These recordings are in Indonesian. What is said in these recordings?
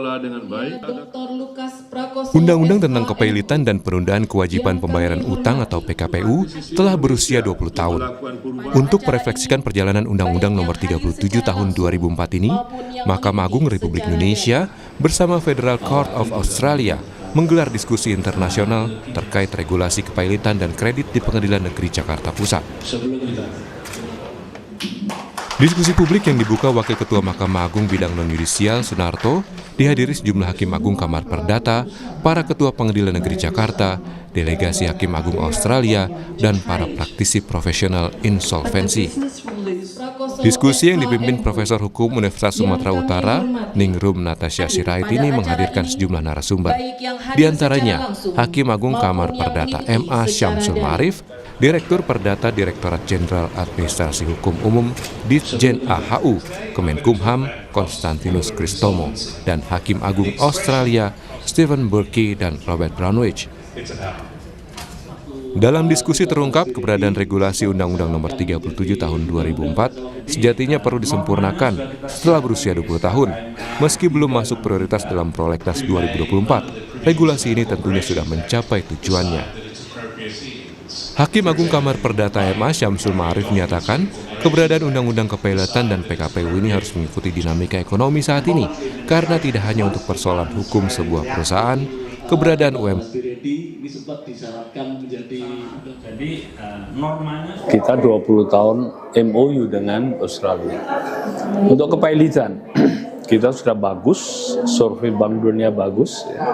dikelola dengan baik. Undang-Undang tentang Kepailitan dan Penundaan Kewajiban Pembayaran Utang atau PKPU telah berusia 20 tahun. Untuk merefleksikan perjalanan Undang-Undang Nomor 37 Tahun 2004 ini, Mahkamah Agung Republik Indonesia bersama Federal Court of Australia menggelar diskusi internasional terkait regulasi kepailitan dan kredit di Pengadilan Negeri Jakarta Pusat. Diskusi publik yang dibuka Wakil Ketua Mahkamah Agung Bidang Non-Yudisial Sunarto dihadiri sejumlah Hakim Agung Kamar Perdata, para Ketua Pengadilan Negeri Jakarta, delegasi Hakim Agung Australia, dan para praktisi profesional insolvensi. Diskusi yang dipimpin Profesor Hukum Universitas Sumatera Utara, Ningrum Natasha Sirait ini menghadirkan sejumlah narasumber. Di antaranya, Hakim Agung Kamar Perdata M.A. Syamsul Ma'arif, Direktur Perdata Direktorat Jenderal Administrasi Hukum Umum Ditjen AHU, Kemenkumham Konstantinus Kristomo, dan Hakim Agung Australia Stephen Burke dan Robert Brownwich. Dalam diskusi terungkap keberadaan regulasi Undang-Undang Nomor 37 Tahun 2004 sejatinya perlu disempurnakan setelah berusia 20 tahun. Meski belum masuk prioritas dalam prolegnas 2024, regulasi ini tentunya sudah mencapai tujuannya. Hakim Agung Kamar Perdata M.A. Syamsul Ma'arif menyatakan keberadaan Undang-Undang Kepailitan dan PKPU ini harus mengikuti dinamika ekonomi saat ini karena tidak hanya untuk persoalan hukum sebuah perusahaan, keberadaan Kita 20 tahun MOU dengan Australia. Untuk kepailitan, kita sudah bagus, survei Bank Dunia bagus, ya.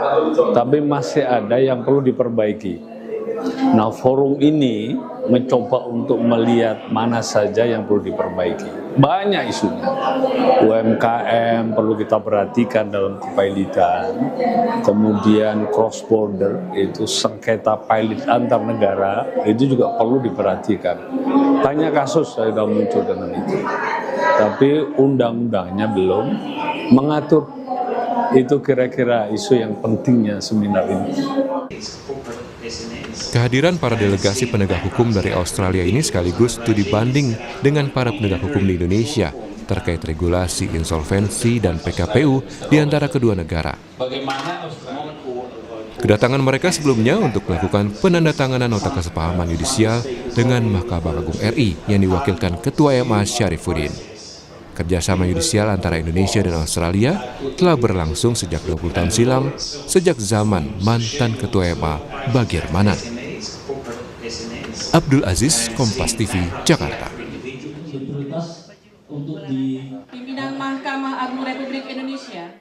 Tapi masih ada yang perlu diperbaiki. Nah, forum ini mencoba untuk melihat mana saja yang perlu diperbaiki. Banyak isunya. UMKM perlu kita perhatikan dalam kepailitan. Kemudian cross border, itu sengketa pailit antar negara, itu juga perlu diperhatikan. Banyak kasus sudah muncul dengan itu. Tapi undang-undangnya belum mengatur. Itu kira-kira isu yang pentingnya seminar ini. Kehadiran para delegasi penegak hukum dari Australia ini sekaligus studi banding dengan para penegak hukum di Indonesia terkait regulasi insolvensi dan PKPU di antara kedua negara. Kedatangan mereka sebelumnya untuk melakukan penandatanganan nota kesepahaman yudisial dengan Mahkamah Agung RI yang diwakilkan Ketua MA Syarifuddin. Kerjasama yudisial antara Indonesia dan Australia telah berlangsung sejak 20 tahun silam, sejak zaman mantan Ketua MA Bagir Manan. Abdul Aziz, Kompas TV, Jakarta. Pimpinan Mahkamah Agung Republik Indonesia.